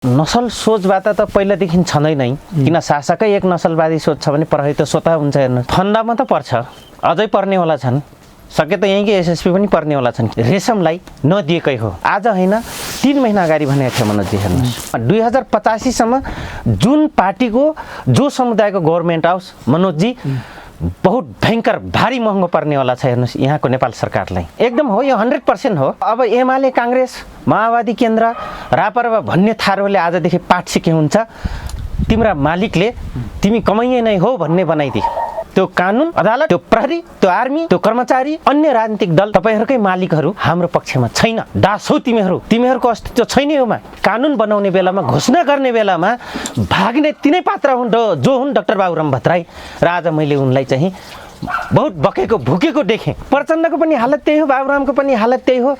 नसल सोचबाट त पहिलादेखि छँदै नै किन शासकै एक नसलवादी सोच छ भने प्रहरी त स्वतः हुन्छ हेर्नु फन्दामा त पर्छ अझै पर्नेवाला छन् सके त यहीँकै एसएसपी पनि पर्नेवाला छन् रेशमलाई नदिएकै हो आज होइन 3 महिना अगाडि भनेको थियो मनोजी हेर्नुहोस् 2085 सम्म जुन पार्टीको जो समुदायको गभर्नमेन्ट आओस् मनोजी बहुत भयंकर भारी महँगो पर्नेवाला छ हेर्नुहोस् यहाँको नेपाल सरकारलाई एकदम हो यो 100% हो अब एमाले कांग्रेस माओवादी केन्द्र रापरवा भन्ने थारूले आजदेखि पाठ सिके हुन्छ तिम्रा मालिकले तिमी कमाइए नै हो भन्ने बनाइदिए त्यो कानुन अदालत त्यो प्रहरी त्यो आर्मी त्यो कर्मचारी अन्य राजनीतिक दल तपाईहरुकै मालिकहरू हाम्रो पक्षमा छैन दास हो तिमीहरुको अस्तित्व छैन योमा कानुन बनाउने बेलामा घोषणा गर्ने बेलामा भाग्ने तिनै पात्र हुन् जो हुन् डाक्टर बाबुराम भट्टराई र आज मैले उनलाई चाहिँ बहुत बकेको भुकेको देखेँ प्रचण्डको पनि हालत त्यही हो बाबुरामको पनि हालत त्यही हो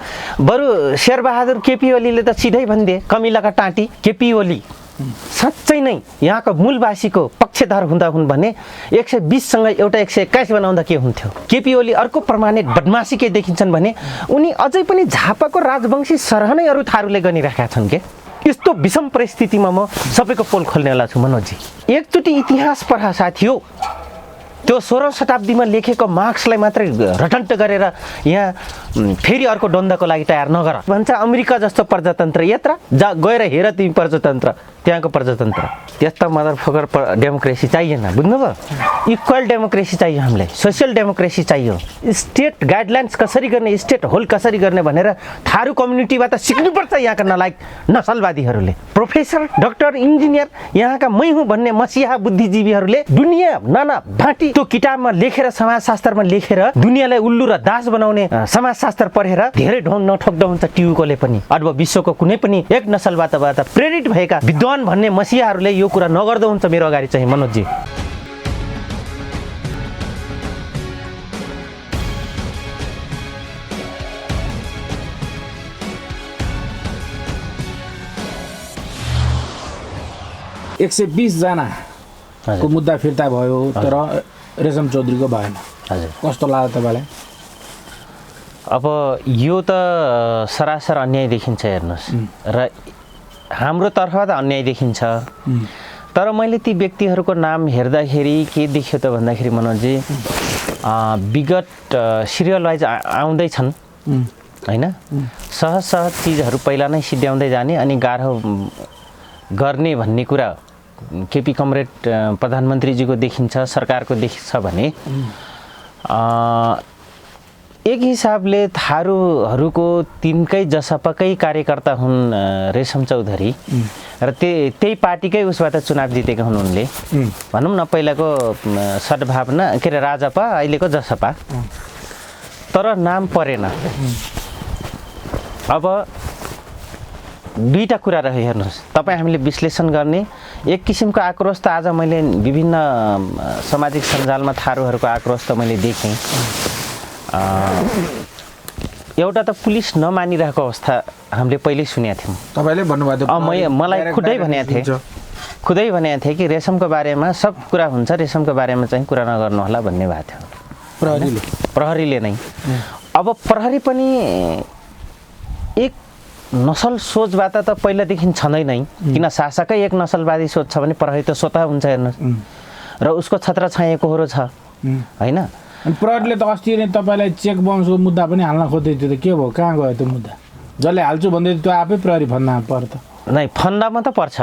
बरु शेरबहादुर केपी ओलीले त सिधै भनिदिए कमिलाका टाँटी केपी ओली साँच्चै नै यहाँको मूलवासीको पक्षधर हुँदा हुन् भने 120 सँग एउटा 121 बनाउँदा के हुन्थ्यो केपी ओली अर्को प्रमाणित बदमासी के देखिन्छन् भने उनी अझै पनि झापाको राजवंशी सरह नै अरु थारूले गनिराखेका छन् के यस्तो विषम परिस्थितिमा म सबैको पोल खोल्नेवाला छु मनोजी एकचोटि इतिहास पढा साथी हो त्यो 16औं शताब्दीमा लेखेको मार्क्सलाई मात्रै रटन्ट गरेर यहाँ फेरि अर्को द्वन्द्वको लागि तयार नगर भन्छ अमेरिका जस्तो प्रजातन्त्र यात्रा गएर हेर तिमी प्रजातन्त्र त्यहाँको प्रजातन्त्र त्यस्ता मदरफकर डेमोक्रेसी चाहिएन बुझ्नुभयो इक्वल डेमोक्रेसी चाहियो हामीलाई सोशल डेमोक्रेसी चाहियो स्टेट गाइडलाइन्स कसरी गर्ने स्टेट होल्ड कसरी गर्ने भनेर थारू कम्युनिटीबाट सिक्नुपर्छ यहाँका नलायक नसलवादीहरूले प्रोफेसर डाक्टर इन्जिनियर यहाँका मै हुँ भन्ने मसिहा बुद्धिजीवीहरूले दुनियाँ नाना भाँटी त्यो किताबमा लेखेर समाजशास्त्रमा लेखेर दुनियाँलाई उल्लु र दास बनाउने समाजशास्त्र पढेर धेरै ढोङ नठोक्दो हुन्छ टियुकोले पनि अथवा विश्वको कुनै पनि एक नसलवादबाट प्रेरित भएका विद्वान भन्ने मसिहाहरूले यो कुरा नगर्दो हुन्छ मेरो अगाडि चाहिँ मनोजी एक सय 20 जनाको मुद्दा फिर्ता भयो तर रेशम चौधरीको भएन हजुर कस्तो लाग्यो तपाईलाई अब यो त सरासर अन्याय देखिन्छ हेर्नुस् र हाम्रो तर्फबाट अन्याय देखिन्छ तर मैले ती व्यक्तिहरूको नाम हेर्दाखेरि के देखियो त भन्दाखेरि मनोजी विगत सिरियल वाइज आउँदै छन् हैन सहज सहज चीजहरू पहिला नै सिद्ध्याउँदै जाने अनि गाह्रो गर्ने भन्ने कुरा केपी कमरेड प्रधानमन्त्रीजीको देखिन्छ सरकारको देखिन्छ भने एक हिसाबले थारूहरूको तिनकै जसपाकै कार्यकर्ता हुन् रेशम चौधरी र त्यही पार्टीकै उसबाट चुनाव जितेका हुन् उनले भनौँ न पहिलाको सद्भावना के अरे राजपा अहिलेको जसपा तर नाम परेन अब दुईटा कुरा रह्यो हेर्नुहोस् तपाईँ हामीले विश्लेषण गर्ने एक किसिमको आक्रोश त आज मैले विभिन्न सामाजिक सञ्जालमा थारूहरूको आक्रोश त मैले देखेँ एउटा त पुलिस नमानिरहेको अवस्था हामीले पहिल्यै सुनेका थियौँ तपाईले भन्नुभएको थियो मलाई खुदै भनेको थिएँ कि रेशमको बारेमा सब कुरा हुन्छ रेशमको बारेमा चाहिँ कुरा नगर्नु होला भन्ने भएको थियो प्रहरीले नै अब प्रहरी पनि एक नसल सोचबाट त पहिलादेखि छँदै नै किन शासकै एक नसलवादी सोच छ भने प्रहरी त स्वतः हुन्छ हेर्नुहोस् र उसको छत्र छाएको होरो छ हैन अनि प्रहरीले त अस्ति नै तपाईलाई चेक बाउन्सको मुद्दा पनि हाल्न खोज्दै थियो त के भयो कहाँ गयो त्यो मुद्दा जसले हाल्छु भन्दै त्यो आफै प्रहरी फन्दामा पर्छ नै फन्दामा त पर्छ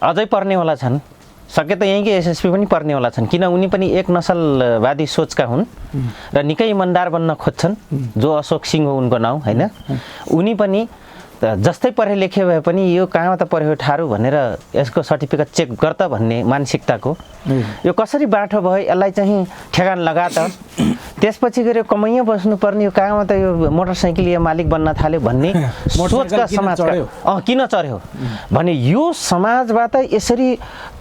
अझै पर्नेवाला छन् सके त यहीँकै एसएसपी पनि पर्नेवाला छन् किन उनी पनि एक नसलवादी सोचका हुन् र निकै इमान्दार बन्न खोज्छन् जो अशोक सिंह हो उनको नाउँ हैन उनी पनि जस्तै पढे लेखे भए पनि यो कहाँ त पर्यो ठारू भनेर यसको सर्टिफिकेट चेक गर्दा भन्ने मानसिकताको यो कसरी बाठो भयो यसलाई चाहिँ ठेगान लगा त त्यसपछि गएर कमाइया बस्नुपर्ने यो कहाँमा त यो मोटरसाइकल या मालिक बन्न थाल्यो भन्ने सोचका समाजका किन चढ्यो भने यो समाजबाट यसरी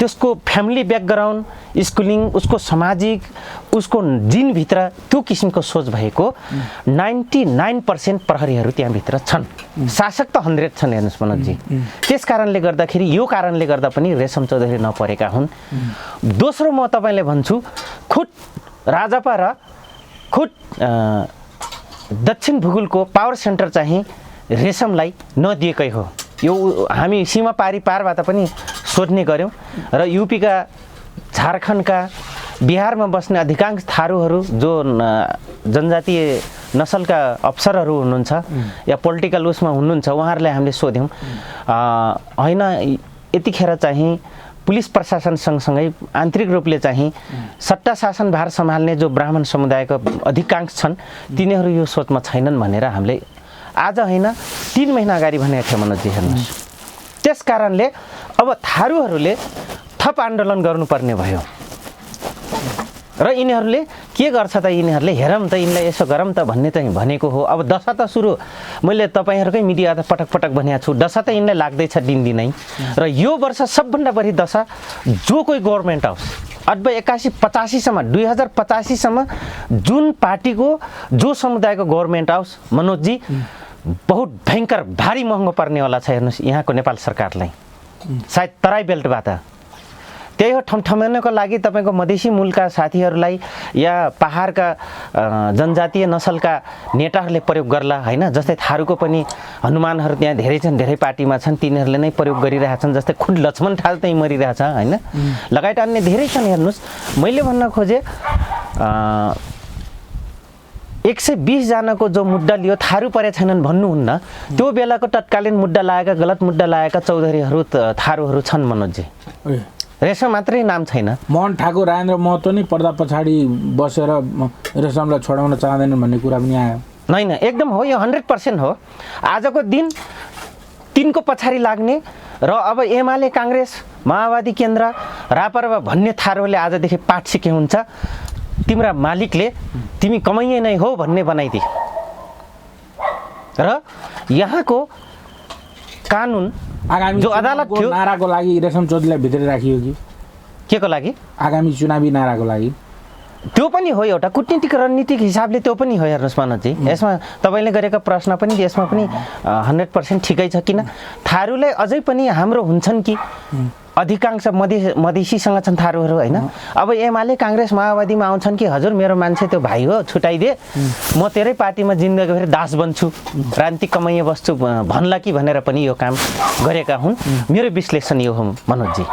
त्यसको फ्यामिली ब्याकग्राउन्ड स्कुलिङ उसको सामाजिक उसको जिनभित्र त्यो किसिमको सोच भएको 99% प्रहरीहरू त्यहाँभित्र छन् शासक त 100 छन् हेर्नुहोस् मनोजी त्यस कारणले गर्दाखेरि यो कारणले गर्दा पनि रेशम चौधरी नपरेका हुन् दोस्रो म तपाईलाई भन्छु खुद राजपा र खुद दक्षिण भूगोलको पावर सेन्टर चाहिँ रेशमलाई नदिएकै हो यो हामी सीमा पारबाट पनि सोध्ने गऱ्यौँ र युपीका झारखण्डका बिहारमा बस्ने अधिकांश थारूहरू जो जनजातीय नसलका अफसरहरू हुनुहुन्छ या पोलिटिकल उसमा हुनुहुन्छ उहाँहरूलाई हामीले सोध्यौँ होइन यतिखेर चाहिँ पुलिस प्रशासन सँगसँगै आन्तरिक रूपले चाहिँ सट्टा शासन भार सम्हाल्ने जो ब्राह्मण समुदायको अधिकांश छन् तिनीहरू यो सोचमा छैनन् भनेर हामीले आज होइन 3 महिना अगाडि भनेको थियो मनोजजी हेर्नुहोस्। त्यस कारणले अब थारूहरूले थप आन्दोलन गर्नुपर्ने भयो र यिनीहरूले के गर्छ त यिनीहरूले हेरौँ त यिनलाई यसो गरौँ त भन्ने चाहिँ भनेको हो। अब दशा त सुरु मैले तपाईँहरूकै मिडिया त पटक पटक भनेको छु दशा त यिनलाई लाग्दैछ दिनदिनै र यो वर्ष सबभन्दा बढी दशा जो कोही गभर्मेन्ट आओस् अथवा 81-85सम्म 2085सम्म जुन पार्टीको जो समुदायको गभर्मेन्ट आओस् मनोजजी बहुत भयङ्कर भारी महँगो पर्नेवाला छ हेर्नुहोस् यहाँको नेपाल सरकारलाई सायद तराई बेल्टबाट त्यही हो ठम्ठम्याउनको लागि तपाईँको मधेसी मूलका साथीहरूलाई या पहाडका जनजातीय नसलका नेताहरूले प्रयोग गर्ला होइन। जस्तै थारूको पनि हनुमानहरू त्यहाँ धेरै छन् धेरै पार्टीमा छन् तिनीहरूले नै प्रयोग गरिरहेछन् जस्तै खुद लक्ष्मण ठाल त्यहीँ मरिरहेछ होइन लगायत अन्य धेरै छन् हेर्नुहोस्। मैले भन्न खोजेँ 120 जनाको जो मुद्दा लियो थारू परे छैनन् भन्नुहुन्न त्यो बेलाको तत्कालीन मुद्दा लागेका गलत मुद्दा लागेका चौधरीहरू थारूहरू छन् मनोजजी रेशम मात्रै नाम छैन। मोहन ठाकुर राजेन्द्र महतो नै पर्दा पछाडि बसेर रेशमलाई छोडाउन चाहँदैनन् भन्ने कुरा पनि आयो। होइन एकदम हो यो 100% हो। आजको दिन तिनको पछाडि लाग्ने र अब एमाले काङ्ग्रेस माओवादी केन्द्र रापरवा भन्ने थारूहरूले आजदेखि पाठ सिके हुन्छ तिम्रा मालिकले तिमी कमाइए नै हो भन्ने बनाइदिए र यहाँको कानुन आगामी जो अदालत थियो नाराको लागि रेशम चौधरीलाई भित्र राखियो कि के को लागि आगामी चुनावी नाराको लागि त्यो पनि हो एउटा कूटनीतिक रणनीतिक हिसाबले त्यो पनि हो हेर्नुहोस् मनोजजी। यसमा तपाईँले गरेको प्रश्न पनि यसमा पनि 100% ठिकै छ किन थारूलाई अझै पनि हाम्रो हुन्छन् कि अधिकांश मधेसीसँग छन् थारूहरू होइन। अब एमाले काङ्ग्रेस माओवादीमा आउँछन् कि हजुर मेरो मान्छे त्यो भाइ हो छुटाइदिए म तेरै पार्टीमा जिन्दगी भएर दास बन्छु रान्ति कमाइए बस्छु भन्ला कि भनेर पनि यो काम गरेका हुन्। मेरो विश्लेषण यो हो मनोजजी।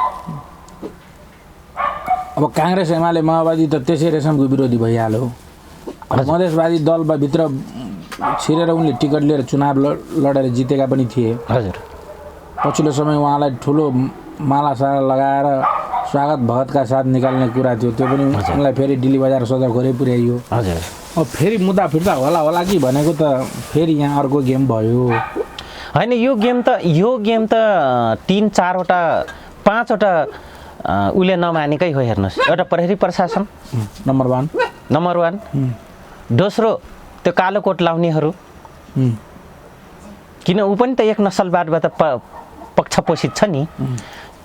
अब काङ्ग्रेस एमाले माओवादी त त्यसै रेशमको विरोधी भइहाल्यो। मधेसवादी दलभित्र छिरेर उनले टिकट लिएर चुनाव लडेर जितेका पनि थिए। हजुर पछिल्लो समय उहाँलाई ठुलो मालासाला लगाएर स्वागत भगतका साथ निकाल्ने कुरा थियो त्यो पनि उनलाई फेरि दिल्ली बजार सदरखोरै पुर्याइयो। हजुर अब फेरि मुद्दा फिर्ता होला कि भनेको त फेरि यहाँ अर्को गेम भयो होइन। यो गेम त 3-4वटा 5वटा उसले नमानेकै हो हेर्नुहोस्। एउटा प्रहरी प्रशासन नम्बर 1 दोस्रो त्यो कालो कोट लाउनेहरू किन ऊ पनि त एक नसलवादबाट पक्षपोषित छ नि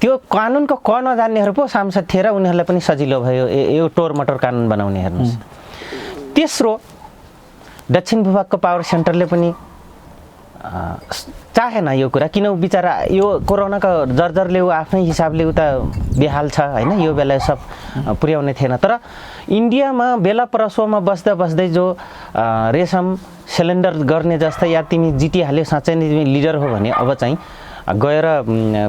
त्यो कानुनको क नजान्नेहरू पो सांसद थिए र उनीहरूलाई पनि सजिलो भयो यो टोर मटोर कानुन बनाउने हेर्नुहोस्। तेस्रो दक्षिण भूभागको पावर सेन्टरले पनि चाहेन यो कुरा किन ऊ बिचरा यो कोरोनाको जर्जरले ऊ आफ्नै हिसाबले उता बेहाल छ होइन यो बेला सब पुर्याउने थिएन। तर इन्डियामा बेला प्रसवमा बस्दै जो रेशम सिलिन्डर गर्ने जस्तै या तिमी जितिहाल्यो साँच्चै नै तिमी लिडर हो भने अब चाहिँ गएर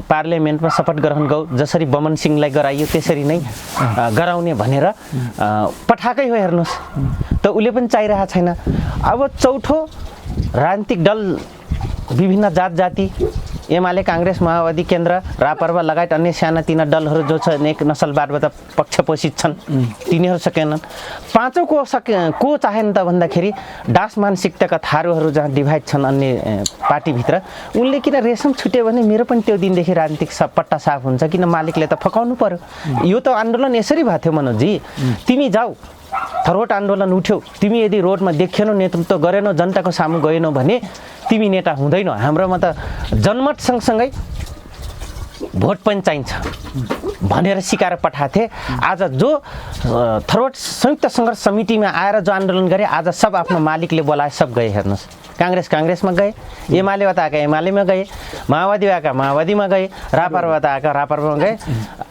पार्लियामेन्टमा शपथ ग्रहण जसरी बमन सिंहलाई गराइयो त्यसरी नै गराउने भनेर पठाकै हो हेर्नुहोस् त उसले पनि चाहिरहेको छैन। अब चौथो राजनीतिक दल विभिन्न जात जाति एमाले काङ्ग्रेस माओवादी केन्द्र रापरवा लगायत अन्य सानातिना दलहरू जो छन् एक नसलवादबाट पक्षपोषित छन् तिनीहरू सकेनन्। पाँचौँ को चाहेन त भन्दाखेरि दास मानसिकताका थारूहरू जहाँ डिभाइड छन् अन्य पार्टीभित्र उनले किन रेशम छुट्यो भने मेरो पनि त्यो दिनदेखि राजनीतिक पट्टा साफ हुन्छ किन मालिकले त फकाउनु पर्यो। यो त आन्दोलन यसरी भएको थियो मनोजजी तिमी जाऊ थरोट आन्दोलन उठ्यो तिमी यदि रोडमा देखिएनौ नेतृत्व गरेनौ जनताको सामु गएनौ भने तिमी नेता हुँदैनौ। हाम्रोमा त जनमत सँगसँगै भोट पनि चाहिन्छ भनेर सिकाएर पठाएको थिए। आज जो थरोट संयुक्त सङ्घर्ष समितिमा आएर जो आन्दोलन गरे आज सब आफ्नो मालिकले बोलाए सब गए हेर्नुहोस्। काङ्ग्रेसमा गए एमालेबाट आएका एमालेमा गए माओवादी आएका माओवादीमा गए रापरबाट आएका रापरमा गए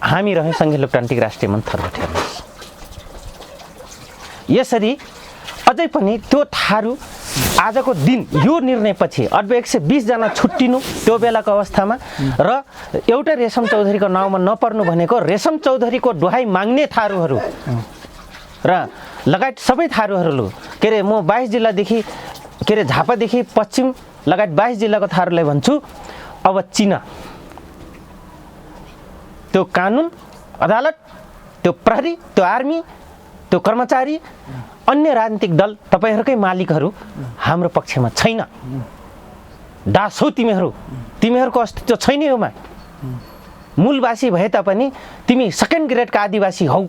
हामी रह्यौँ सङ्घीय लोकतान्त्रिक राष्ट्रिय मञ्च थरोट हेर्नुहोस्। यसरी अझै पनि त्यो थारू आजको दिन यो निर्णयपछि अब 120 जना छुट्टिनु त्यो बेलाको अवस्थामा र एउटा रेशम चौधरीको नाउँमा नपर्नु भनेको रेशम चौधरीको दुहाई माग्ने थारूहरू र लगायत सबै थारूहरू के अरे म 22 जिल्लादेखि के अरे झापादेखि पश्चिम लगायत 22 जिल्लाको थारूलाई भन्छु अब चिना त्यो कानुन अदालत त्यो प्रहरी त्यो आर्मी त्यो कर्मचारी अन्य राजनीतिक दल तपाईहरुकै मालिकहरू हाम्रो पक्षमा छैन। दास हो तिमीहरूको अस्तित्व छैन योमा। मूलवासी भए तापनि तिमी सेकेन्ड ग्रेडका आदिवासी हौ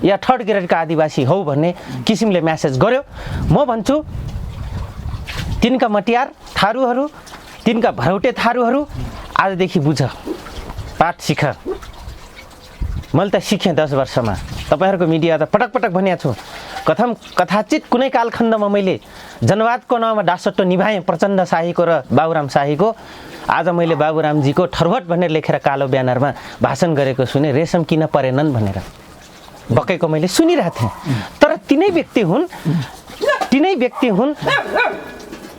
या थर्ड ग्रेडका आदिवासी हौ भन्ने किसिमले मेसेज गर्यो। म भन्छु तिनका मटियार थारूहरू तिनका भरौटे थारूहरू आजदेखि बुझ पाठ सिक। मैले त सिकेँ 10 वर्षमा। तपाईहरुको मिडिया त पटक पटक भनेको छु कथाचित कुनै कालखण्डमा मैले जनवादको नाउँमा दासत्व निभाएँ प्रचण्ड शाहीको र बाबुराम शाहीको। आज मैले बाबुरामजीको ठरवट भनेर लेखेर कालो ब्यानरमा भाषण गरेको सुने रेशम किन परेनन् भनेर बकेको मैले सुनिरहेको थिएँ। तर तिनै व्यक्ति हुन्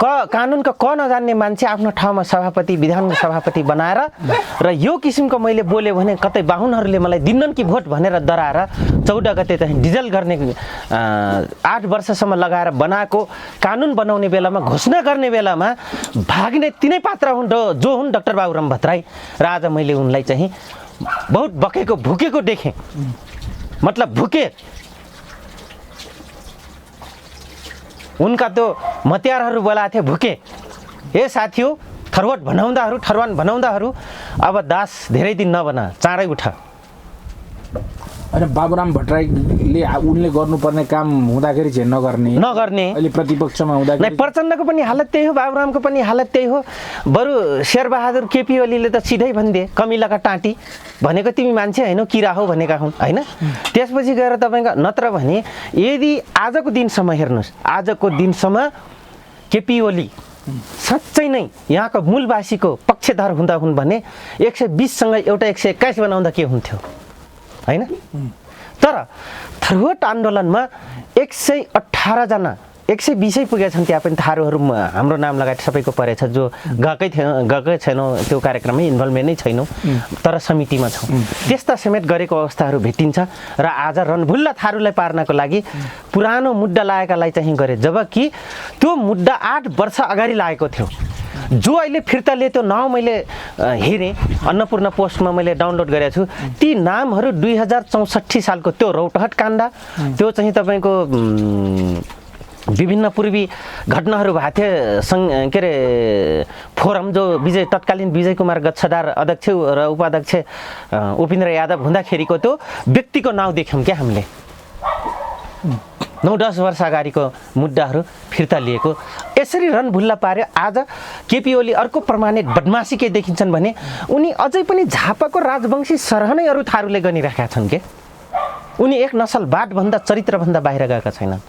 कानुनका क नजान्ने मान्छे आफ्नो ठाउँमा सभापति विधानको सभापति बनाएर र यो किसिमको मैले बोल्यो भने कतै बाहुनहरूले मलाई दिन्नन् कि भोट भनेर डराएर 14 गते चाहिँ डिजल गर्ने 8 वर्षसम्म लगाएर बनाएको कानुन बनाउने बेलामा घोषणा गर्ने बेलामा भाग्ने तिनै पात्र हुन् जो हुन् डाक्टर बाबुराम भट्टराई। र आज मैले उनलाई चाहिँ बहुत बकेको भुकेको देखेँ। मतलब भुके उनका त्यो मतियारहरू बोलाएको थिए भुके ए साथी हो ठरवान बनाउँदाहरू अब दास धेरै दिन नबना चाँडै उठ। अनि बाबुराम भट्टराईले उनले गर्नुपर्ने काम हुँदाखेरि चाहिँ नगर्ने अहिले प्रतिपक्षमा हुँदाखेरि प्रचण्डको पनि हालत त्यही हो बाबुरामको पनि हालत त्यही हो। बरु शेरबहादुर केपी ओलीले त सिधै भनिदिए कमिलाका टाँटी भनेको तिमी मान्छे हैनौ किरा हौ भनेका हुन् हैन। त्यसपछि गएर तपाईको नत्र भने यदि आजको दिनसम्म हेर्नुस् आजको दिनसम्म केपी ओली साँच्चै नै यहाँको मूलवासीको पक्षधर हुँदा हुन् भने 120 सँग एउटा 121 बनाउँदा के हुन्थ्यो हैन। तर थरवट आन्दोलनमा 118 जना 120 पुगेका छन्। त्यहाँ पनि थारूहरू हाम्रो नाम लगायत सबैको परेछ जो गएकै छैनौँ त्यो कार्यक्रममै इन्भल्भमेन्ट नै छैनौँ तर समितिमा छौँ। त्यस्ता समेत गरेको अवस्थाहरू भेटिन्छ र आज रणभुल्ला थारूलाई पार्नको लागि पुरानो मुद्दा लागेकालाई चाहिँ गरे जबकि त्यो मुद्दा 8 वर्ष अगाडि लागेको थियो। जो अहिले फिर्ताले त्यो नाउँ मैले हेरेँ अन्नपूर्ण पोस्टमा मैले डाउनलोड गरेको छु। ती नामहरू 2064 सालको त्यो रौतहट काण्ड त्यो चाहिँ तपाईँको विभिन्न पूर्वी घटनाहरू भएको थियो के अरे फोरम जो तत्कालीन विजय कुमार गच्छदार अध्यक्ष र उपाध्यक्ष उपेन्द्र यादव हुँदाखेरिको त्यो व्यक्तिको नाउँ देख्यौँ क्या हामीले। 9-10 वर्ष अगाडिको मुद्दाहरू फिर्ता लिएको यसरी रणभुल्ला पार्यो। आज केपी ओली अर्को प्रमाणित बदमासी के देखिन्छन् भने उनी अझै पनि झापाको राजवंशी सरह नै अरू थारूले गनिरहेका छन् के। उनी एक नसलवादभन्दा चरित्रभन्दा बाहिर गएका छैनन्।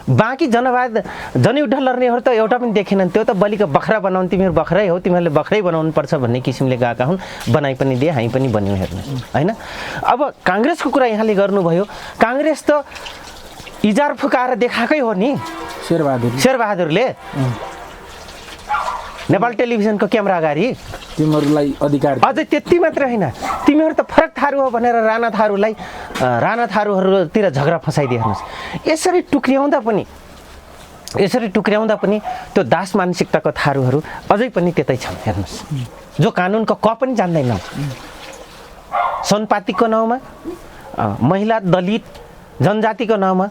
बाँकी जनयुद्ध लड्नेहरू त एउटा पनि देखेनन्। त्यो त बलिको बख्रा बनाउनु तिमीहरू बख्रै हो तिमीहरूले बख्रै बनाउनु पर्छ भन्ने किसिमले गएका हुन्। बनाइ पनि दिए हामी पनि बन्यौँ हेर्नुहोस् हैन। अब काङ्ग्रेसको कुरा यहाँले गर्नुभयो। काङ्ग्रेस त इजार फुकाएर देखाएकै हो नि शेरबहादुरले नेपाल टेलिभिजनको क्यामेरा अगाडि तिमीहरूलाई अधिकार अझै त्यति मात्र होइन तिमीहरू त फरक थारू हो भनेर राणा थारूहरूतिर झगडा फसाइदिए हेर्नुहोस्। यसरी टुक्र्याउँदा पनि त्यो दास मानसिकताको थारूहरू अझै पनि त्यतै छन् हेर्नुहोस्। जो कानुनको क पनि जान्दैन सनपातिको नाउँमा महिला दलित जनजातिको नाउँमा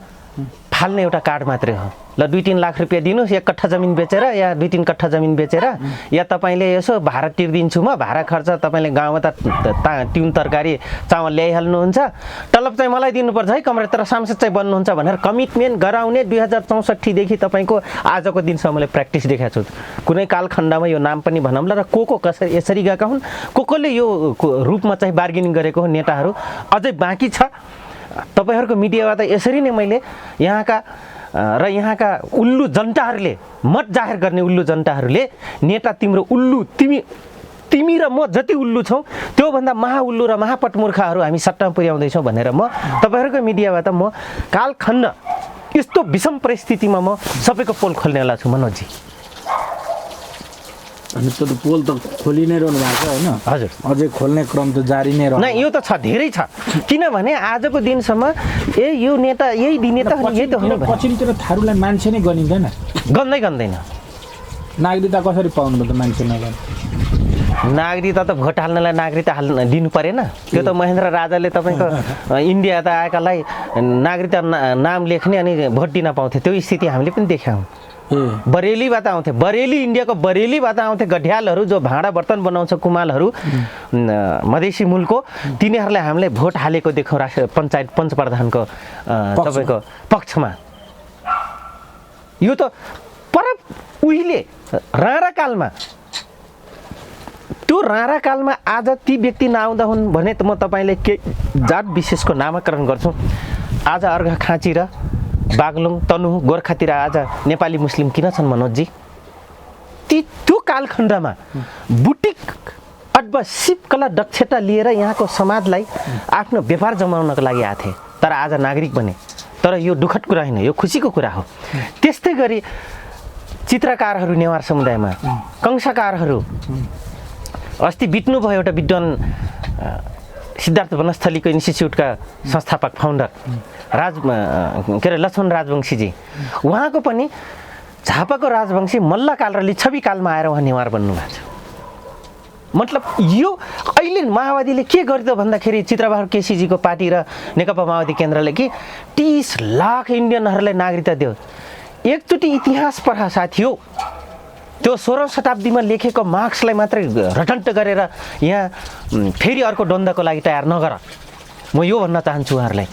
फाल्ने एउटा कार्ड मात्रै हो। ल 2-3 लाख रुपियाँ दिनुहोस् 1 कट्ठा जमिन बेचेर या 2-3 कट्ठा जमिन बेचेर या तपाईँले यसो भाडा तिर्दिन्छु म भाडा खर्च तपाईँले गाउँमा त तिउन तरकारी चामल ल्याइहाल्नुहुन्छ तलब चाहिँ मलाई दिनुपर्छ है कमरेड तर सांसद चाहिँ बन्नुहुन्छ भनेर कमिटमेन्ट गराउने 2064 देखि तपाईँको आजको दिनसम्म मैले प्र्याक्टिस देखाएको छु। कुनै कालखण्डमा यो नाम पनि भनौँला र को कसरी यसरी गएका हुन् कोले यो रूपमा चाहिँ बार्गेनिङ गरेको हो नेताहरू अझै बाँकी छ। तपाईहरुको मिडियाबाट यसरी नै मैले यहाँका उल्लु जनताहरूले मत जाहेर गर्ने उल्लु जनताहरूले नेता तिम्रो उल्लु तिमी र म जति उल्लु छौँ त्योभन्दा महा उल्लु र महापटमूर्खहरू हामी सट्टामा पुर्याउँदैछौँ भनेर म तपाईहरुको मिडियाबाट म कालखण्ड यस्तो विषम परिस्थितिमा म सबैको पोल खोल्नेवाला छु मनोजजी। अनि त्यो त पोल त खोलि नै रहनु भएको छ होइन? हजुर, अझै खोल्ने क्रम त जारी नै रहन्छ। नै यो त छ, धेरै छ। किनभने आजको दिनसम्म यो नेता यही नेता यही त हुने पछिल्लोतिर थारूलाई मान्छे नै गनिँदैन, गन्दैन। नागरिकता कसरी पाउनु भयो त मान्छे नगर्नु? नागरिकता त भोट हाल्नलाई नागरिकता दिनु परेन? त्यो त महेन्द्र राजाले तपाईँको इन्डिया त आएकालाई नागरिकता नाम लेख्ने अनि भोट दिन पाउँथे, त्यो स्थिति हामीले पनि देख्यौँ। बरेलीबाट आउँथे, इन्डियाको बरेलीबाट आउँथे गढियालहरू, जो भाँडा बर्तन बनाउँछ कुमालहरू, मधेसी मूलको, तिनीहरूलाई हामीले भोट हालेको देख्यौँ पञ्चायत पञ्च प्रधानको तपाईँको पक्षमा। यो त पर उहिले राणाकालमा, त्यो राणाकालमा आज ती व्यक्ति नआउँदा हुन् भने त म तपाईँले के जात विशेषको नामाकरण गर्छु। आज अर्घाखाँची र बागलुङ तनहुँ गोर्खातिर आज नेपाली मुस्लिम किन छन् मनोजजी? त्यो कालखण्डमा बुटिक अथवा सिपकला दक्षता लिएर यहाँको समाजलाई आफ्नो व्यापार जमाउनको लागि आथे, तर आज नागरिक बने। तर यो दुःखद कुरा होइन, यो खुसीको कुरा हो। त्यस्तै गरी चित्रकारहरू नेवार समुदायमा, कंसाकारहरू, अस्ति बित्नुभयो एउटा विद्वान सिद्धार्थ वनस्थलीको इन्स्टिच्युटका संस्थापक फाउन्डर के अरे लक्ष्मण राजवंशीजी, उहाँको पनि झापाको राजवंशी मल्लकाल र लिच्छवी कालमा आएर उहाँ नेवार बन्नुभएको छ। मतलब यो अहिले माओवादीले के गर्यो भन्दाखेरि चित्रबहादुर केसीजीको पार्टी र नेकपा माओवादी केन्द्रले कि 30 लाख इन्डियनहरूलाई नागरिकता दियो। एकचोटि इतिहास पढ साथी हो, त्यो 16औं शताब्दीमा लेखेको मार्क्सलाई मात्रै रटन्ट गरेर यहाँ फेरि अर्को द्वन्द्वको लागि तयार नगर। म यो भन्न चाहन्छु उहाँहरूलाई,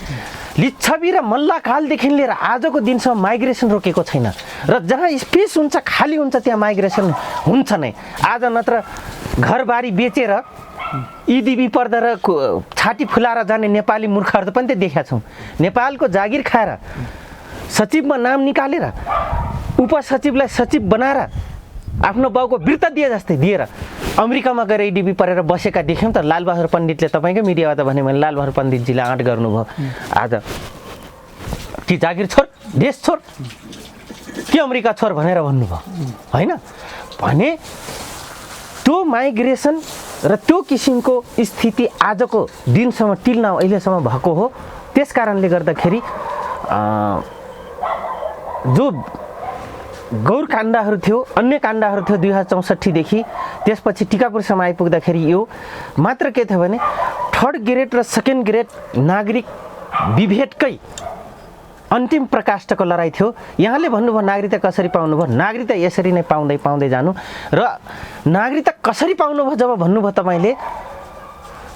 लिच्छवी र मल्लकालदेखि लिएर आजको दिनसम्म माइग्रेसन रोकेको छैन, र जहाँ स्पेस हुन्छ खाली हुन्छ त्यहाँ माइग्रेसन हुन्छ नै। आज नत्र घरबारी बेचेर इदिबी पर्दा र छाती फुलाएर जाने नेपाली मूर्खहरू पनि त देखेका छौँ। नेपालको जागिर खाएर सचिवमा नाम निकालेर उपसचिवलाई सचिव बनाएर आफ्नो बाउको बिर्ता दिए जस्तै दिएर अमेरिकामा गएर इडिबी परेर बसेका देख्यौँ त। लालबहादुर पण्डितले तपाईँकै मिडियाबाट भने मैले लालबहादुर पण्डितजीले आँट गर्नुभयो, आज कि जागिर छोड, देश छोड, के अमेरिका छोड भनेर भन्नुभयो होइन भने। त्यो माइग्रेसन र त्यो किसिमको स्थिति आजको दिनसम्म टिल नाउ अहिलेसम्म भएको हो। त्यस कारणले गर्दाखेरि जो गौर काण्डहरू थियो, अन्य काण्डहरू थियो 2064 देखि, त्यसपछि टिकापुरसम्म आइपुग्दाखेरि यो मात्र के थियो भने थर्ड ग्रेड र सेकेन्ड ग्रेड नागरिक विभेदकै अन्तिम प्रकाष्ठको लडाइँ थियो। यहाँले भन्नुभयो नागरिकता कसरी पाउनुभयो, नागरिकता यसरी नै पाउँदै जानु। र नागरिकता कसरी पाउनुभयो जब भन्नुभयो तपाईँले,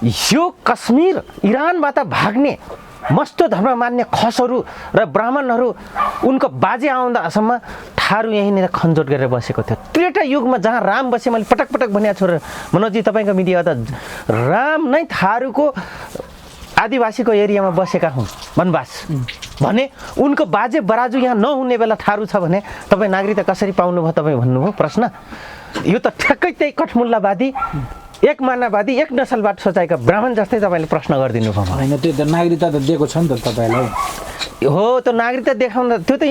यो कश्मीर इरानबाट भाग्ने मस्तो धर्म मान्ने खसहरू र ब्राह्मणहरू उनको बाजे आउँदासम्म थारू यहीँनिर खनजोट गरेर बसेको थियो। त्रेता युगमा जहाँ राम बसे, मैले पटक पटक भनेको छु र मनोजी तपाईँको मिडिया त, राम नै थारूको आदिवासीको एरियामा बसेका हुन् वनवास भने उनको बाजे बराजु यहाँ नहुने बेला थारू छ भने तपाईँ नागरिकता कसरी पाउनुभयो तपाईँ भन्नुभयो प्रश्न। यो त ठ्याक्कै त्यही कठमुल्लावादी, एक मानववादी, एक नसलबाट सोचाएका ब्राह्मण जस्तै तपाईँले प्रश्न गरिदिनु भयो। होइन, त्यो त नागरिकता त दिएको छ नि त तपाईँलाई। हो, त्यो नागरिकता देखाउँदा त्यो त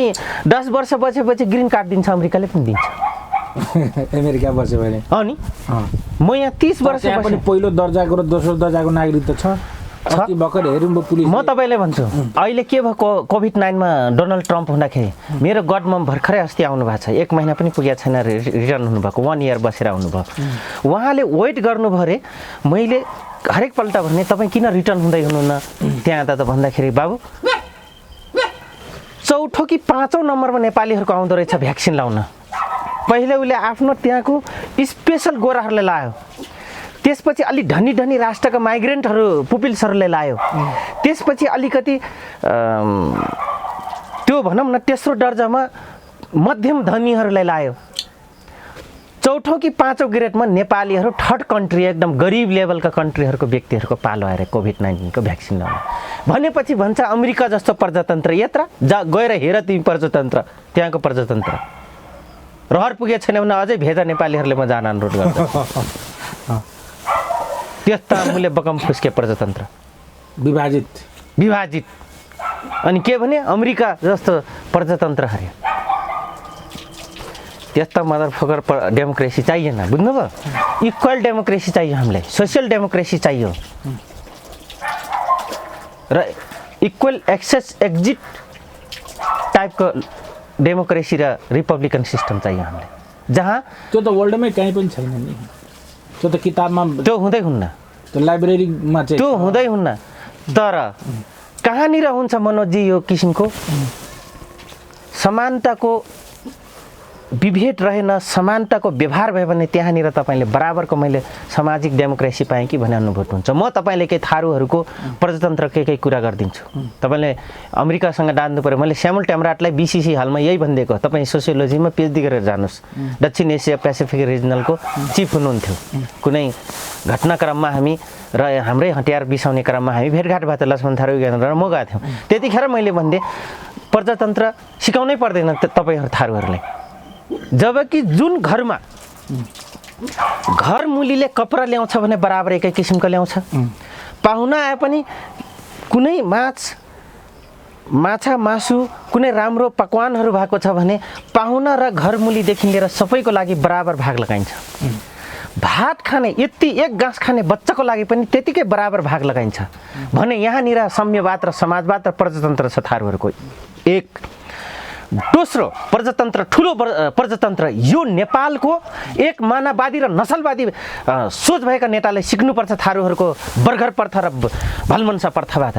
10 वर्ष बसेपछि ग्रिन कार्ड दिन्छ, अमेरिकाले पनि दिन्छ। अमेरिका बस्यो भने अनि म यहाँ 30 वर्ष पनि पहिलो दर्जाको र दोस्रो दर्जाको नागरिकता छ। अस्ति भर्खर हेरौँ पुलिस। म तपाईँले भन्छु अहिले के भयो, कोभिड-19मा डोनाल्ड ट्रम्प हुँदाखेरि मेरो गडमम भर्खरै अस्ति आउनु भएको छ, 1 महिना पनि पुगेको छैन, रिटर्न हुनुभएको, 1 इयर बसेर आउनुभयो। उहाँले वेट गर्नुभयो अरे। मैले हरेकपल्ट भने तपाईँ किन रिटर्न हुँदै हुनुहुन्न त्यहाँ त भन्दाखेरि, बाबु चौथो कि 5औं नम्बरमा नेपालीहरूको आउँदो रहेछ भ्याक्सिन लाउन। पहिले उसले आफ्नो त्यहाँको स्पेसल गोराहरूले लायो, त्यसपछि अलि धनी धनी राष्ट्रका माइग्रेन्टहरू पुपिल्सहरूले लायो, त्यसपछि अलिकति त्यो भनौँ न तेस्रो दर्जामा मध्यम धनीहरूलाई लायो। चौथो कि 5औं ग्रेडमा नेपालीहरू थर्ड कन्ट्री, एकदम गरिब लेभलका कन्ट्रीहरूको व्यक्तिहरूको पालो आएर कोभिड-19 भ्याक्सिन लाउनु भनेपछि भन्छ अमेरिका जस्तो प्रजातन्त्र यत्र गएर हेर तिमी प्रजातन्त्र, त्यहाँको प्रजातन्त्र रहर पुगेको छैन भने अझै भेजा नेपालीहरूले म जान अनुरोध गर्छु। त्यस्ता मूल्य बकम फुस्के प्रजातन्त्र, विभाजित अनि के भने अमेरिका जस्तो प्रजातन्त्र हरे त्यस्ता मदरफकर डेमोक्रेसी चाहिएन बुझ्नुभयो इक्वल डेमोक्रेसी चाहियो हामीलाई सोशल डेमोक्रेसी चाहियो र इक्वल एक्सेस एक्जिट टाइपको डेमोक्रेसी र रिपब्लिकन सिस्टम चाहियो हामीलाई जहाँ त्यो त वर्ल्डमै कहीँ पनि छैन नि त्यो त किताबमा त्यो हुँदै हुन्न त्यो लाइब्रेरीमा चाहिँ त्यो हुँदै हुन्न तर कहाँनिर हुन्छ मनोजी यो किसिमको समानताको विभेद रहेन समानताको व्यवहार भयो भने त्यहाँनिर तपाईँले बराबरको मैले सामाजिक डेमोक्रेसी पाएँ कि भन्ने अनुभूत हुन्छ म तपाईँले केही थारूहरूको प्रजातन्त्र केही कुरा गरिदिन्छु तपाईँले अमेरिकासँग डान्नु पऱ्यो मैले स्यामुल ट्यामराटलाई बीसीसी हालमा यही भनिदिएको तपाईँ सोसियोलोजीमा पिएचडी गरेर जानुहोस् दक्षिण एसिया पेसिफिक रिजनलको चिफ हुनुहुन्थ्यो कुनै घटनाक्रममा हामी र हाम्रै हतियार बिसाउने क्रममा हामी भेटघाट भएको लक्ष्मण थारू र म गएको थियौँ त्यतिखेर मैले भन्दै प्रजातन्त्र सिकाउनै पर्दैन तपाईँहरू थारूहरूलाई जबकि जुन घरमा घर मुलीले कपडा ल्याउँछ भने बराबर एकै किसिमको ल्याउँछ पाहुना आए पनि कुनै माछा मासु कुनै राम्रो पकवानहरू भएको छ भने पाहुना र घर मुलीदेखि लिएर सबैको लागि बराबर भाग लगाइन्छ भात खाने यति एक गाँस खाने बच्चाको लागि पनि त्यतिकै बराबर भाग लगाइन्छ भने यहाँनिर साम्यवाद र समाजवाद र प्रजातन्त्र छ थारूहरूको एक दोस्रो प्रजातन्त्र ठुलो प्रजातन्त्र यो नेपालको एक मानववादी र नसलवादी सोच भएका नेताले सिक्नुपर्छ थारूहरूको बर्गर प्रथा र भलमनसा प्रथाबाट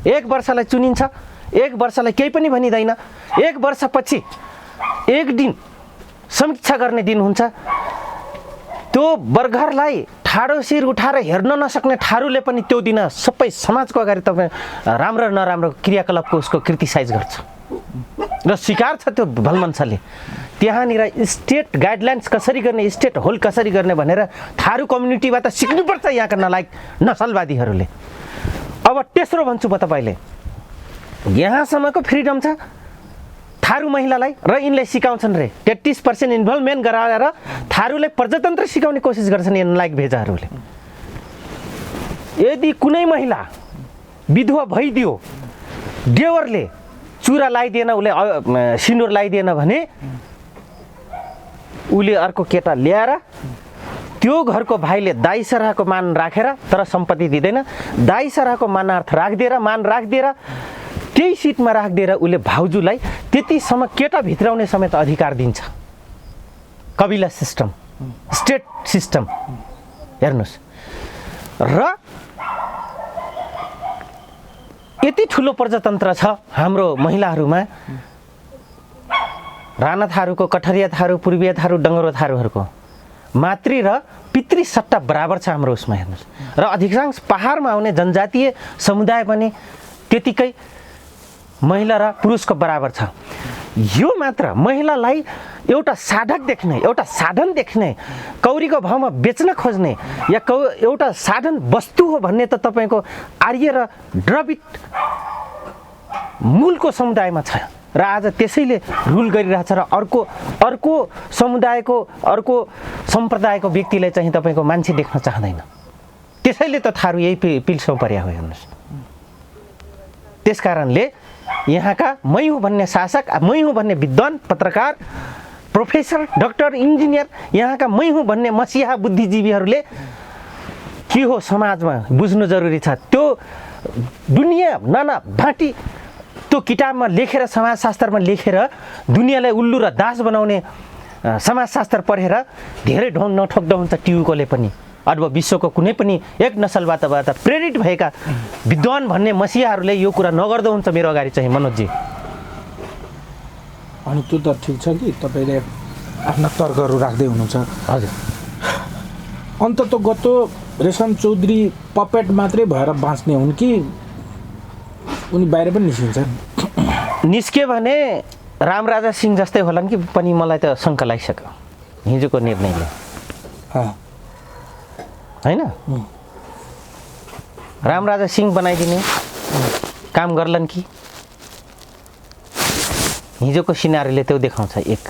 एक वर्षलाई चुनिन्छ एक वर्षलाई केही पनि भनिँदैन एक वर्षपछि एक दिन समीक्षा गर्ने दिन हुन्छ त्यो बर्गरलाई ठाडो शिर उठाएर हेर्न नसक्ने थारूले पनि त्यो दिन सबै समाजको अगाडि तपाईँ राम्रो नराम्रो क्रियाकलापको उसको क्रिटिसाइज गर्छ र स्वीकार छ त्यो भलमनसाले त्यहाँनिर स्टेट गाइडलाइन्स कसरी गर्ने स्टेट होल्ड कसरी गर्ने भनेर थारू कम्युनिटीबाट सिक्नुपर्छ यहाँका नलायक नसलवादीहरूले अब तेस्रो भन्छु म तपाईँले यहाँसम्मको फ्रिडम छ थारू महिलालाई र यिनले सिकाउँछन् रे 33% इन्भल्भमेन्ट गराएर थारूले प्रजातन्त्र सिकाउने कोसिस गर्छन् यी नलायक भेजाहरूले यदि कुनै महिला विधवा भइदियो देवरले चुरा लगाइदिएन उसले सिन्दुर लगाइदिएन भने उसले अर्को केटा ल्याएर त्यो घरको भाइले दाइ सराहको मान राखेर तर सम्पत्ति दिँदैन दाइ सराहको मानार्थ राखिदिएर मान राखिदिएर त्यही सिटमा राखिदिएर उसले भाउजूलाई त्यतिसम्म केटा भित्राउने समेत अधिकार दिन्छ कबिला सिस्टम स्टेट सिस्टम हेर्नुहोस् र यति ठुलो प्रजातन्त्र छ हाम्रो महिलाहरूमा राणा थारूको कठरिया थारू पूर्वीय थारू डङ्गरो थारूहरूको मातृ र पितृ सट्टा बराबर छ हाम्रो उसमा हेर्नुहोस् र अधिकांश पहाडमा आउने जनजातीय समुदाय पनि त्यतिकै महिला र पुरुषको बराबर छ यो मात्र महिलालाई एउटा साधक देख्ने एउटा साधन देख्ने कौरीको भावमा बेच्न खोज्ने या एउटा साधन वस्तु हो भन्ने त तपाईँको आर्य र द्रविड मूलको समुदायमा छ र आज त्यसैले रुल गरिरहेछ र अर्को समुदायको अर्को सम्प्रदायको व्यक्तिलाई चाहिँ तपाईँको मान्छे देख्न चाहँदैन त्यसैले त थारू यही पिल्समा पर्या हो हेर्नुहोस् त्यस कारणले यहाँका मै हुँ भन्ने शासक मै हुँ भन्ने विद्वान पत्रकार प्रोफेसर डाक्टर इन्जिनियर यहाँका मै हुँ भन्ने मसिहा बुद्धिजीवीहरूले के हो समाजमा बुझ्नु जरुरी छ त्यो दुनियाँ नाना भाँटी त्यो किताबमा लेखेर समाजशास्त्रमा लेखेर दुनियाँलाई उल्लु र दास बनाउने समाजशास्त्र पढेर धेरै ढोङ नठोक्दो हुन्छ टियुकोले पनि अथवा विश्वको कुनै पनि एक नसलबाट प्रेरित भएका विद्वान भन्ने मसिहाहरूले यो कुरा नगर्दो हुन्छ मेरो अगाडि चाहिँ मनोजजी अनि त्यो त ठिक छ कि तपाईँले आफ्ना तर्कहरू राख्दै हुनुहुन्छ हजुर अन्तत गतो रेशम चौधरी पपेट मात्रै भएर बाँच्ने हुन् कि उनी बाहिर पनि निस्किन्छन् निस्के भने रामराजा सिंह जस्तै होलान् कि पनि मलाई त शङ्का लागिसक्यो हिजोको निर्णयले हैन रामराजा सिंह बनाइदिने काम गर्लान् कि हिजोको सिनारीले त्यो देखाउँछ एक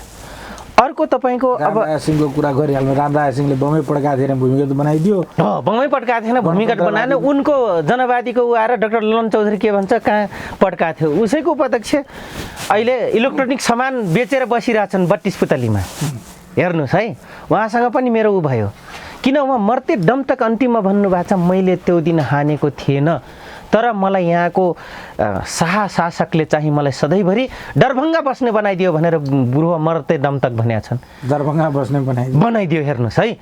अर्को तपाईँको अब रामराज सिंहको कुरा गरिहाल्नु रामराज सिंहले बमै पड्काएको थिएन भूमिगत बनाइदियो बमै पड्काएको थिएन भूमिगत बनाएन उनको जनवादीको ऊ आएर डाक्टर ललन चौधरी के भन्छ कहाँ पड्काएको थियो उसैको उपाध्यक्ष अहिले इलेक्ट्रोनिक सामान बेचेर बसिरहेछन् 32 पुतलीमा हेर्नुहोस् है उहाँसँग पनि मेरो ऊ भयो किन उहाँ मर्ते दमतक अन्तिममा भन्नुभएको छ मैले त्यो दिन हानेको थिएन तर मलाई यहाँको शासकले चाहिँ मलाई सधैँभरि दरभङ्गा बस्ने बनाइदियो भनेर बुढो मर्ते दमतक भनेका छन् दरभङ्गा बस्ने बनाइदियो हेर्नुहोस् है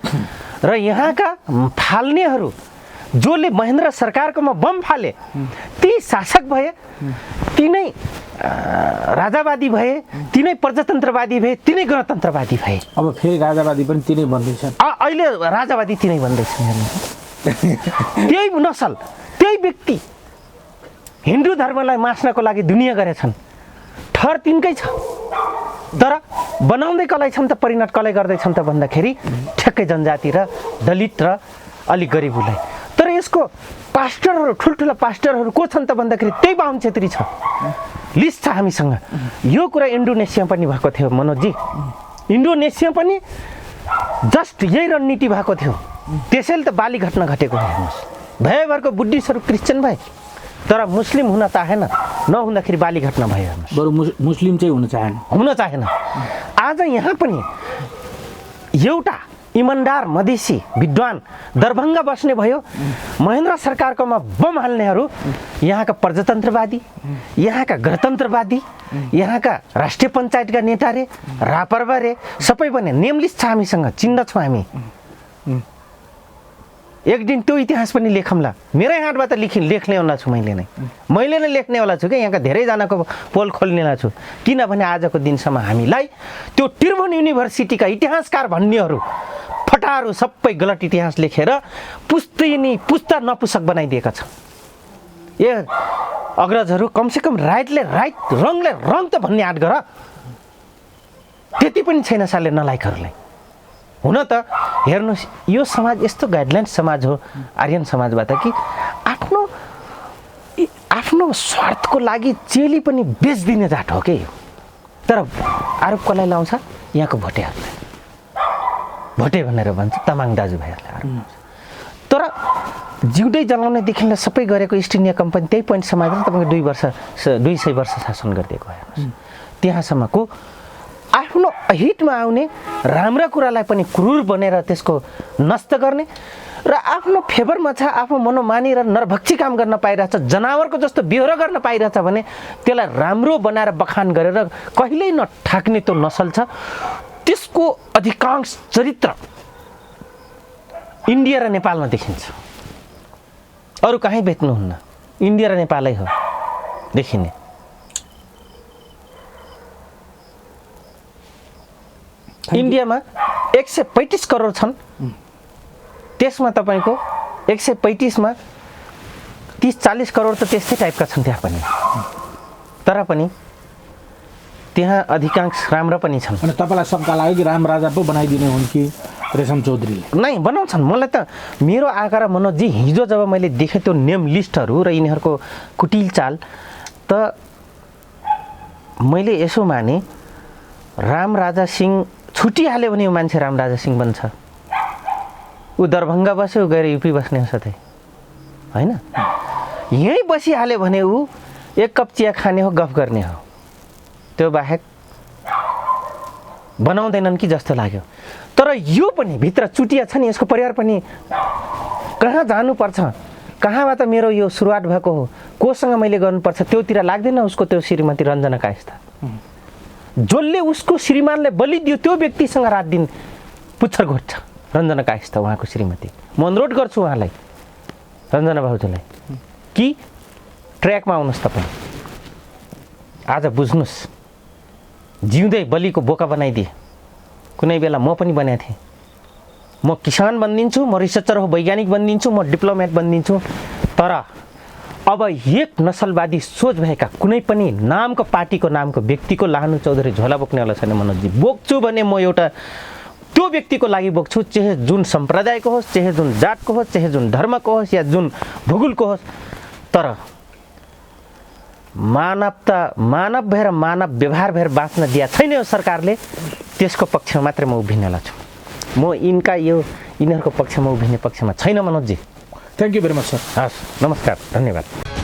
र यहाँका फाल्नेहरू जसले महेन्द्र सरकारकोमा बम फाले ती शासक भए तिनै राजावादी भए तिनै प्रजातन्त्रवादी भए तिनै गणतन्त्रवादी भए अब फेरि राजावादी पनि तिनै बन्दैछन् अहिले राजावादी तिनै बन्दैछन् हेर्नुहोस् त्यही नसल त्यही व्यक्ति हिन्दू धर्मलाई मास्नको लागि दुनियाँ गरेछन् ठहर तिनकै छ तर बनाउँदै कसलाई छन् त परिणत कसलाई गर्दैछन् त भन्दाखेरि ठ्याक्कै जनजाति र दलित र अलिक गरिबलाई तर यसको पास्टरहरू ठुल्ठुला पास्टरहरू को छन् त भन्दाखेरि त्यही बाहुन छेत्री छ लिस्ट छ हामीसँग यो कुरा इन्डोनेसिया पनि भएको थियो मनोजजी इन्डोनेसिया पनि जस्ट यही रणनीति भएको थियो त्यसैले त बाली घटना घटेको हेर्नुहोस् भएभरको बुद्धिस्टहरू क्रिस्चियन भए तर मुस्लिम हुन चाहेन नहुँदाखेरि बाली घटना भयो हेर्नुहोस् बरु मुस्लिम चाहिँ हुन चाहेन आज यहाँ पनि एउटा इमान्दार मधेसी विद्वान दरभङ्गा बस्ने भयो महेन्द्र सरकारकोमा बम हाल्नेहरू यहाँका प्रजातन्त्रवादी यहाँका गणतन्त्रवादी यहाँका राष्ट्रिय पञ्चायतका नेता रे रापरवा रे सबै पनि नेम लिस्ट छ हामीसँग चिन्ह छौँ हामी एक दिन त्यो इतिहास पनि लेखौँला मेरै हातबाट लेख्नेवाला छु मैले नै लेख्नेवाला छु क्या यहाँका धेरैजनाको पोल खोल्नेवाला छु किनभने आजको दिनसम्म हामीलाई त्यो त्रिभुवन युनिभर्सिटीका इतिहासकार भन्नेहरू फटाहरू सबै गलत इतिहास लेखेर पुस्ता नपुस्तक बनाइदिएका छन् ए अग्रजहरू कमसेकम राइटले राइट रङले रङ त भन्ने आँट गर त्यति पनि छैन साले नलायकहरूलाई हुन त हेर्नुहोस् यो समाज यस्तो गाइडलाइन समाज हो आर्यन समाजबाट कि आफ्नो स्वार्थको लागि चेली पनि बेचिदिने जात हो कि तर आरोप कसलाई लाउँछ यहाँको भोटेहरूलाई भोटे भनेर भन्छ तामाङ दाजुभाइहरूलाई आरोप तर जिउँदै जलाउनेदेखि सबै गरेको इस्ट इन्डिया कम्पनी त्यही पोइन्ट समाजमा तपाईँको 200 वर्ष शासन गरिदिएको हेर्नुहोस् त्यहाँसम्मको आफ्नो हितमा आउने राम्रा कुरालाई पनि क्रूर बनेर त्यसको नष्ट गर्ने र आफ्नो फेभरमा छ आफ्नो मनोमानी र नरभक्षी काम गर्न पाइरहेछ जनावरको जस्तो बेहोरा गर्न पाइरहेछ भने त्यसलाई राम्रो बनाएर बखान गरेर कहिल्यै नठाक्ने त्यो नसल छ त्यसको अधिकांश चरित्र इन्डिया र नेपालमा देखिन्छ अरू कहीँ भेट्नुहुन्न इन्डिया र नेपालै हो देखिने इन्डियामा 135 करोड छन् त्यसमा तपाईँको 135 मा 30-40 करोड त त्यस्तै टाइपका छन् त्यहाँ पनि तर पनि त्यहाँ अधिकांश राम्रा पनि छन् अनि तपाईँलाई शङ्का लाग्यो कि राम राजा पो बनाइदिने हुन् कि रेशम चौधरीले नै बनाउँछन् मलाई त मेरो आकार मनोजी हिजो जब मैले देखेँ त्यो नेम लिस्टहरू र यिनीहरूको कुटिल चाल त मैले यसो माने राम राजा सिंह छुटिहाल्यो भने यो मान्छे राम राजा सिंह बन्छ ऊ दरभङ्गा बस्यो गएर युपी बस्ने हो सधैँ होइन यहीँ बसिहाल्यो भने ऊ एक कप चिया खाने हो गफ गर्ने हो त्यो बाहेक बनाउँदैनन् कि जस्तो लाग्यो तर यो पनि भित्र चुटिया छ नि यसको परिवार पनि कहाँ जानुपर्छ कहाँबाट मेरो यो सुरुवात भएको हो कोसँग मैले गर्नुपर्छ त्योतिर लाग्दैन उसको त्यो श्रीमती रञ्जना कायस्था जसले उसको श्रीमानलाई बलि दियो त्यो व्यक्तिसँग रात दिन पुच्छर घोट्छ रञ्जना कायस्था उहाँको श्रीमती म अनुरोध गर्छु उहाँलाई रञ्जना भाउजूलाई कि ट्र्याकमा आउनुहोस् तपाईँ आज बुझ्नुहोस् जिउँदै बलिको बोका बनाइदिए कुनै बेला म पनि बनाएको थिएँ म किसान बनिदिन्छु म रिसर्चर हो वैज्ञानिक बनिदिन्छु म डिप्लोमेट बनिदिन्छु तर अब एक नसलवादी सोच भएका कुनै पनि नामको पार्टीको नामको व्यक्तिको लानु चौधरी झोला बोक्नेवाला छैन मनोजी बोक्छु भने म एउटा त्यो व्यक्तिको लागि बोक्छु चाहे जुन सम्प्रदायको होस् चाहे जुन जातको होस् चाहे जुन धर्मको होस् या जुन भूगोलको होस् तर मानव भएर मानव व्यवहार भएर बाँच्न दिया छैन यो सरकारले, त्यसको पक्षमा मात्रै म उभिनेवाला छु। म यिनीहरूको पक्षमा उभिने पक्षमा छैन Manojji. Thank you very much sir. हस्, नमस्कार, धन्यवाद।